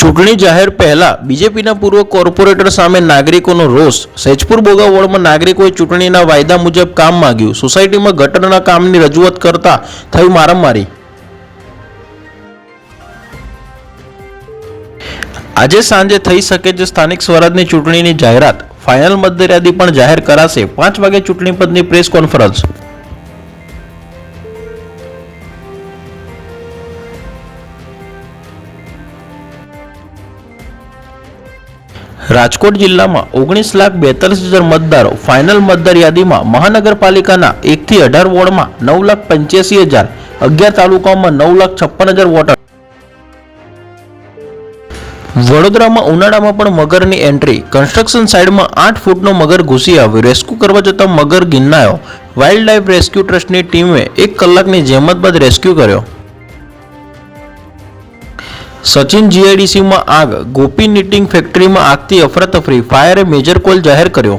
ચૂંટણી જાહેર પહેલા બીજેપીના પૂર્વ કોર્પોરેટર સામે નાગરિકોનો રોષ। સૈજપુર બોગા વોર્ડમાં નાગરિકોએ ચૂંટણીના વાયદા મુજબ કામ માંગ્યું। સોસાયટીમાં ગટરના કામની રજૂઆત કરતા થઈ મારામારી। આજે સાંજે થઈ શકે છે સ્થાનિક સ્વરાજની ચૂંટણીની જાહેરાત। ફાઇનલ મતદાર પણ જાહેર કરાશે। 5 વાગે ચૂંટણી પંચની પ્રેસ કોન્ફરન્સ। રાજકોટ જિલ્લામાં 19,42,000 મતદારો। ફાઇનલ મતદાર યાદીમાં મહાનગરપાલિકાના 1 થી 18 વોર્ડમાં 9,85,000, 11 તાલુકાઓમાં 9,56,000 વોટર। વડોદરામાં ઉનાળામાં પણ મગરની એન્ટ્રી। કન્સ્ટ્રક્શન સાઇટમાં 8 ફૂટનો મગર ઘૂસી આવ્યો। રેસ્ક્યુ કરવા જતા મગર ગિન્નાયો। વાઇલ્ડ લાઇફ રેસ્ક્યુ ટ્રસ્ટની ટીમે 1 કલાકની જહેમત બાદ રેસ્ક્યુ કર્યો। સચિન જીઆઈડીસીમાં આગ। ગોપી નીટિંગ ફેક્ટરીમાં આગથી અફરાતફરી। ફાયરે મેજર કોલ જાહેર કર્યો।